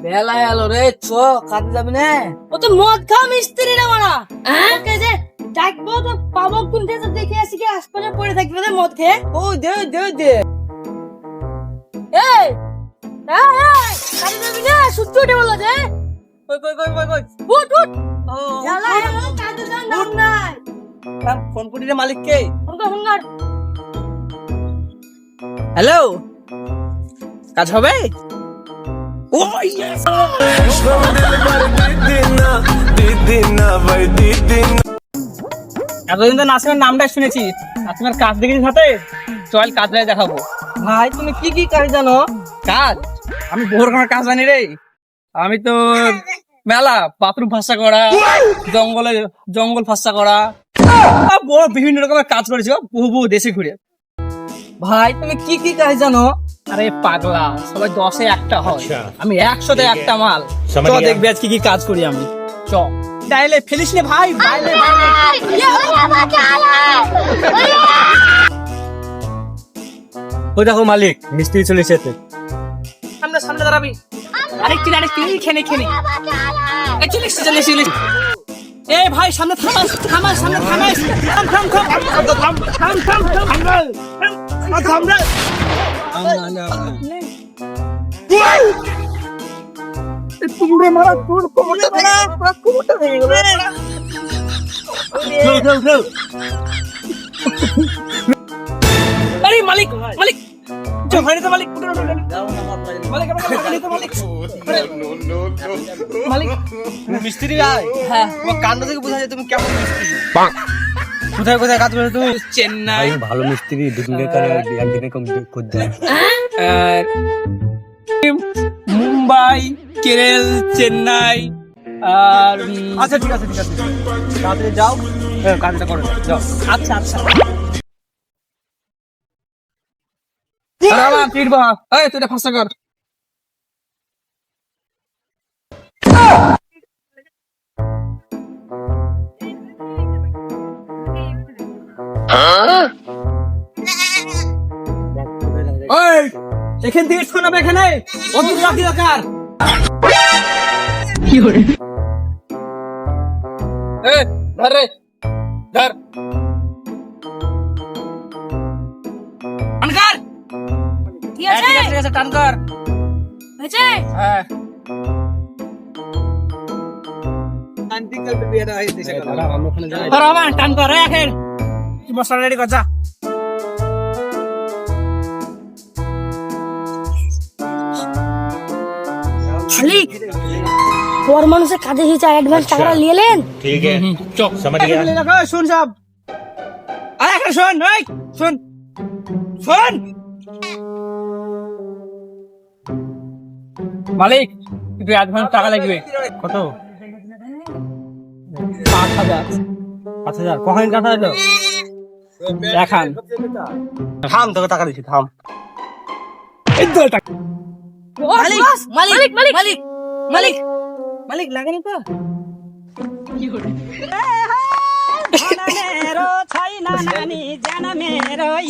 বেলা এলো রে, চ কাজে যাবি না? ও তো মদ খা মিস্ত্রি রে মারা। ওকে যে ডাকবো তো পাবো কোনটা তো দেখে আসি কি আশপাশে পড়ে থাকবে রে মদ খেয়ে। ও দে দে দে। এই কাজে যাবি না? সূর্য উঠে বললো যে কই কই কই কই কই। উঠ উঠ। ও জ্বালা এলো কাজে যান নাম নাই। ফোন করি রে মালিককে। ফোন কর ফোন কর। হ্যালো, কাজ হবে? ও ইয়েস। এতদিন তো নাসিমের নামটা শুনেছি, নাসিমের কাজ দেখেছি সাথে, চল কাজটাই দেখাবো। ভাই তুমি কি কি কাজ জানো? কাজ? আমি বহু রকমের কাজ জানি রে। আমি তো মেলা বাথরুম ফাঁসা করা, জঙ্গল ফাঁসা করা, আর বড় বিভিন্ন রকমের কাজ করেছি বহু বহু দেশে ঘুরে। ভাই তুমি কি কি কাজ জানো? আরে পাগলা, সবাই 10-এ একটা হয়, আমি 100-তে একটা মাল। চ দেখবি আজ কি কি কাজ করি আমি। চ ডাইলে ফেলিস নে ভাই, বাইলে ওই দেখো মালিক, মিস্ত্রি চলে এসেছে। সামনে সামনে দাঁড়াবি। আরেকটি খেনে চলে এসে এ ভাই সামনে থামাস সামনে থামাস। থাম রে। তোমরা মারা তোর কোমরটা ভেঙে গেল। আরে মালিক মালিক মালিক মালিক মিস্ত্রি ভাই, হ্যাঁ তোমার কাণ্ড থেকে বোঝা যায় তুমি কেমন মিস্ত্রি। কোথায় কোথায় কাজ করে তুমি? চেন্নাই, ভালো মিস্ত্রি দুদিনের কাজ একদিনে কমপ্লিট করে দেয়। আর মুম্বাই, কেরল, চেন্নাই, আর আচ্ছা ঠিক আছে ঠিক আছে, তাড়াতাড়ি যাও, কাজটা করো যাও। আচ্ছা আচ্ছা ফিরবা। এই তুই এটা ফাঁসা কর। ওই এখান থেকে শোনাবে, এখানে অদূর রাখি দরকার। কি করে ধর রে, ধর টান কর। ঠিক আছে ঠিক আছে টান কর। হয়েছে। হ্যাঁ ধর আমার টান কর। এখন তুই মশলা রেডি কর যা। মালিক তোর মানুষের কাজে হিসা অ্যাডভান্স টাকাটা নিয়ে এলেন। ঠিক है, समझ गया। শুন সব, আরে এখন শোন, এই শোন শোন মালিক, একটু অ্যাডভান্স টাকা লাগবে। কত? 5,000। 5,000? কখন কথা হলো? দেখান। থাম, তোকে টাকা দিচ্ছি, থাম। এই তো টাকা। মালিক মালিক মালিক মালিক মালিক মালিক লাগেনি তো?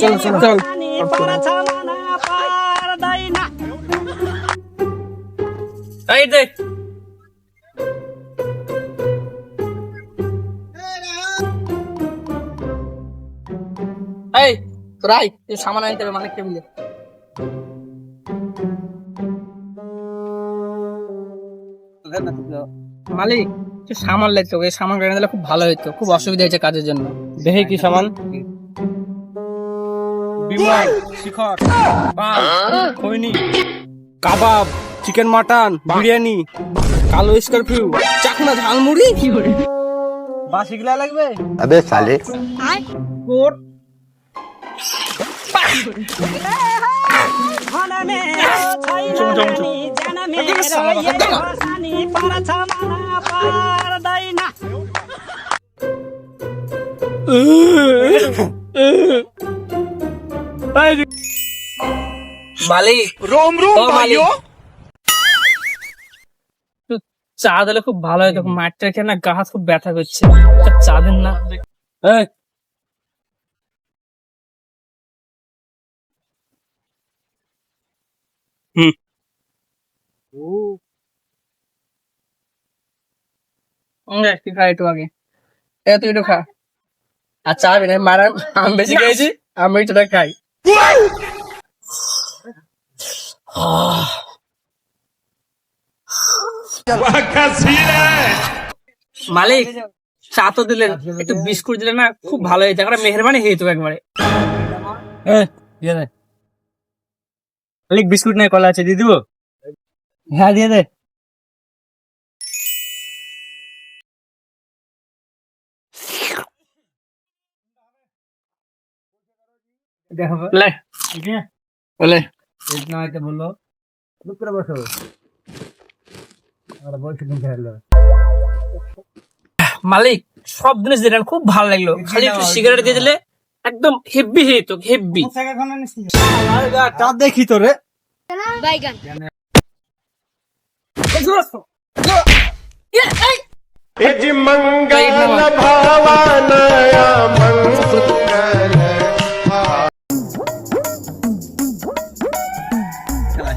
চল চল চল। এই দেখ, এই তোরাই তুই সামান আনতে হবে মালিককে মিলে। মালিক তুই সামান লাগতো, এই সামান কিনে দিলে খুব ভালো হতো, খুব অসুবিধা হয়েছে কাজের জন্য। দেখে কি সামান? বিমল, শিখর, পাল, খৈনি, কাবাব, চিকেন মাটন, বিরিয়ানি, কালো স্করপিউ, চাকনা ঝালমুড়ি, বাসি গিলা লাগবে? अबे साले কোট, মালিক रोम रोम भाइयों চা দিলে খুব ভালো হয়, তখন মাঠটা খেয়ে না গা হাত খুব ব্যথা করছে, চা দেন না। এই তুই খা একটু আগে, তুই একটু খা। আচ্ছা আমি না মারা, আমি বেশি খেয়েছি, আমি এটা খাই। মালিক চা তো দিলেন, একটু বিস্কুট দিলেন না, খুব ভালো হয়েছে, একটা মেহরবানি হয়েছে একবারে। দিয়ে দে মালিক, বিস্কুট নাই, কলা আছে, দিয়ে দিব? হ্যাঁ দিয়ে দে। লে, বলে বললো বসো, মালিক সব জিনিস দিলেন, খুব ভালো লাগলো, খালি একটু সিগারেট দিয়ে দিলে একদম হেভি হতো, হেভি। চাঁদ দেখি তো রে। বাইগান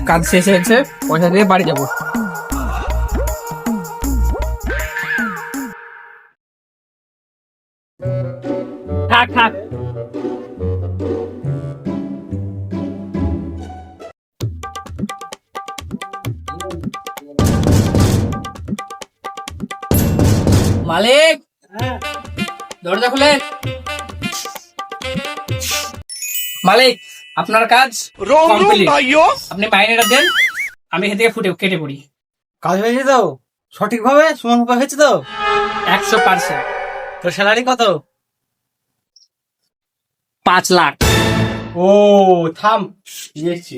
কাজ শেষ হয়েছে, পয়সা দিয়ে বাড়ি যাবো। থাক থাক, মালিক দরজা খুলেন। মালিক আপনার কাজ complete। আপনি মাইনেটা দেন, আমি এখান থেকে কেটে পড়ি। কাজ হয়েছে তো সঠিকভাবে, সমানভাবে হয়েছে তো? 100%। তোর স্যালারি কত? 5 লাখ। ও থাম, দেখছি।